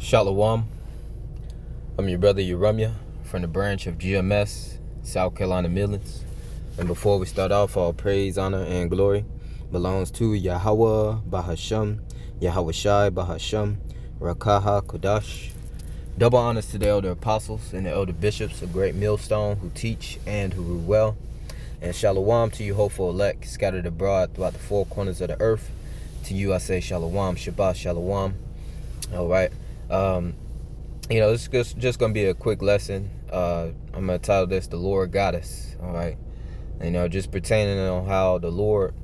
Shalawam. I'm your brother Yahawashi from the branch of GMS, South Carolina Midlands. And before we start off, all praise, honor, and glory belongs to Yahawah, Bahasham, Yahawashi, Bahasham, Rawchaa, HaQadash. Double honors to the elder apostles and the elder bishops, a great millstone who teach and who rule well. And Shalawam to you, hopeful elect, scattered abroad throughout the four corners of the earth. To you I say Shalawam, Shabbat, Shalawam. All right. It's just going to be a quick lesson. I'm going to title this, The Lord Got Us. All right. Just pertaining on how the Lord,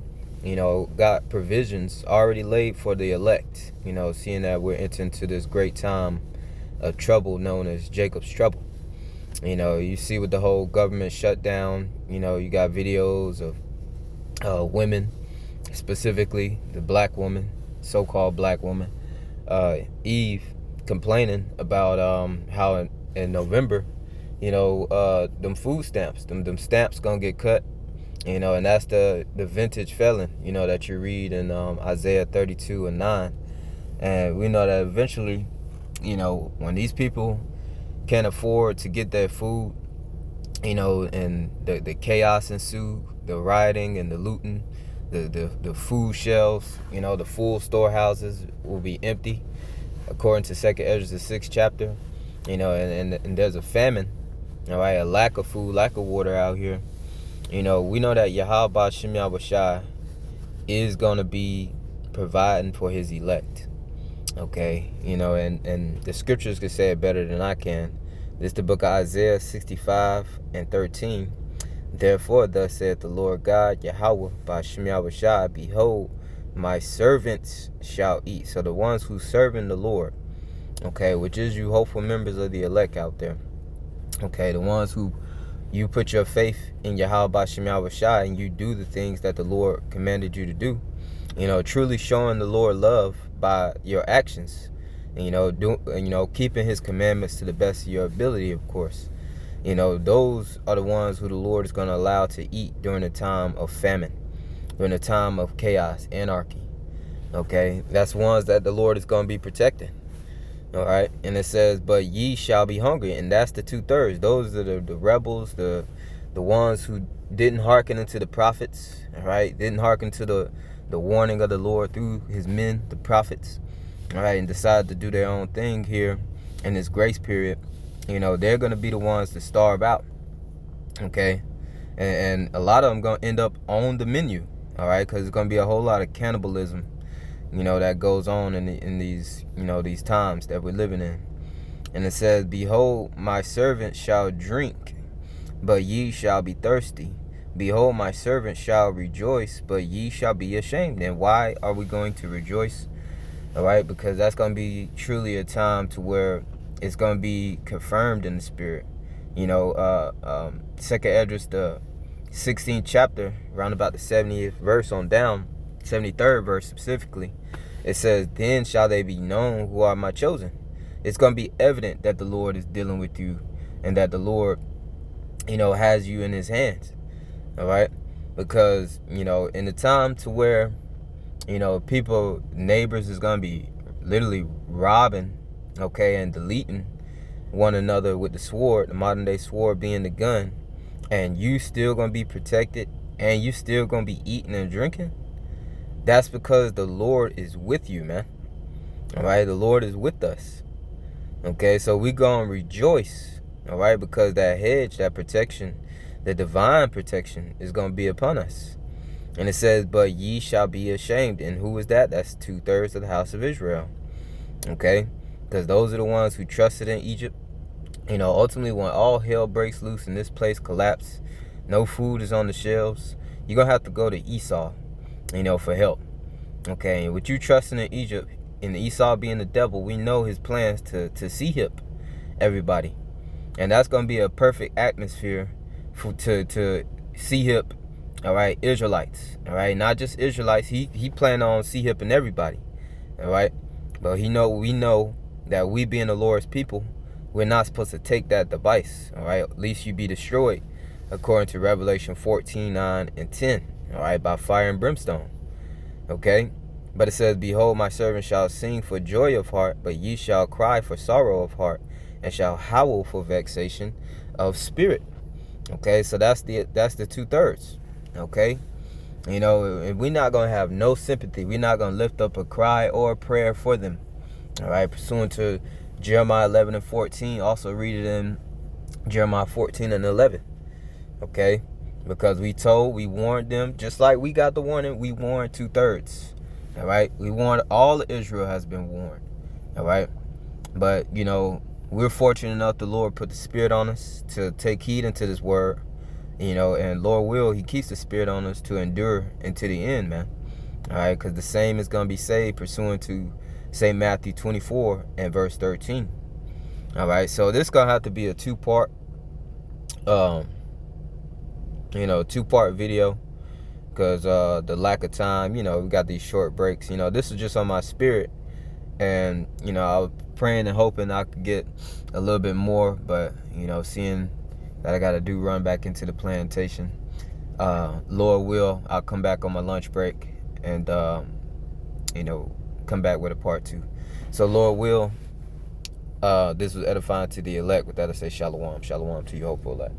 got provisions already laid for the elect, seeing that we're entering into this great time of trouble known as Jacob's trouble. You see with the whole government shutdown, you got videos of women, specifically the black woman, so-called black woman, Eve, complaining about how in November, them food stamps, them stamps gonna get cut, and that's the vintage felon, that you read in Isaiah 32:9, and we know that eventually, when these people can't afford to get their food, and the chaos ensue, the rioting and the looting, the food shelves, the full storehouses will be empty. According to 2 Ezra, the 6th chapter, and there's a famine, all right, a lack of food, lack of water out here. We know that Yahawashi is going to be providing for his elect, okay? And the scriptures could say it better than I can. This is the book of Isaiah 65:13. Therefore, thus saith the Lord God, Yahawah, Bahasham Yahawashi, behold, my servants shall eat. So the ones who serving the Lord, okay, which is you hopeful members of the elect out there, okay, the ones who you put your faith in Yahawah Bahasham Yahawashi and you do the things that the Lord commanded you to do, truly showing the Lord love by your actions, and keeping his commandments to the best of your ability, of course. Those are the ones who the Lord is going to allow to eat during a time of famine, during a time of chaos, anarchy. Okay, that's ones that the Lord is going to be protecting. All right, and it says, but ye shall be hungry, and that's the 2/3. Those are the rebels, the ones who didn't hearken unto the prophets. All right, didn't hearken to the warning of the Lord through his men, the prophets. All right, and decided to do their own thing here in this grace period. They're going to be the ones to starve out. Okay, and a lot of them going to end up on the menu. All right, because it's going to be a whole lot of cannibalism, that goes on in these, these times that we're living in. And it says, behold, my servant shall drink, but ye shall be thirsty. Behold, my servant shall rejoice, but ye shall be ashamed. And why are we going to rejoice? All right, because that's going to be truly a time to where it's going to be confirmed in the spirit. 2 Ezra, the 16th chapter, around about the 70th verse on down, 73rd verse specifically, it says, then shall they be known who are my chosen. It's going to be evident that the Lord is dealing with you and that the Lord, has you in his hands. All right, because, in the time to where, people, neighbors is going to be literally robbing, okay, and deleting one another with the sword, the modern day sword being the gun, and you still going to be protected, and you still going to be eating and drinking, that's because the Lord is with you, man. All right, the Lord is with us. Okay, so we going to rejoice, all right, because that hedge, that protection, the divine protection is going to be upon us. And it says, but ye shall be ashamed. And who is that? That's 2/3 of the house of Israel. Okay, because those are the ones who trusted in Egypt. Ultimately, when all hell breaks loose and this place collapses, no food is on the shelves, you're going to have to go to Esau, for help. Okay, and with you trusting in Egypt, and Esau being the devil, we know his plans to see-hip everybody. And that's going to be a perfect atmosphere to see-hip, all right, Israelites. All right, not just Israelites. He planned on see-hipping everybody. All right, but we know that we being the Lord's people, we're not supposed to take that device. All right, at least you be destroyed, according to Revelation 14:9 and 10. All right, by fire and brimstone. Okay, But it says, behold, my servant shall sing for joy of heart, but ye shall cry for sorrow of heart, and shall howl for vexation of spirit. Okay, so that's the 2/3. Okay, you know, we're not gonna have no sympathy. We're not gonna lift up a cry or a prayer for them. All right, pursuant to Jeremiah 11 and 14. Also read it in Jeremiah 14 and 11. Okay, because we warned them, just like we got the warning. We warned 2/3. All right, we warned, all of Israel has been warned. All right, but you know, we're fortunate enough the Lord put the Spirit on us to take heed into this word. You know, and Lord will, He keeps the Spirit on us to endure into the end, man. All right, because the same is going to be saved pursuant to, say, Matthew 24 and verse 13. All right, so this is going to have to be a two-part, two-part video, because the lack of time, you know, we got these short breaks. You know, this is just on my spirit, and, you know, I was praying and hoping I could get a little bit more, but, you know, seeing that I got to run back into the plantation. Lord will, I'll come back on my lunch break and, you know, come back with a part 2. So Lord will, this was edifying to the elect. With that, I say shalom. Shalom to you, hopeful elect.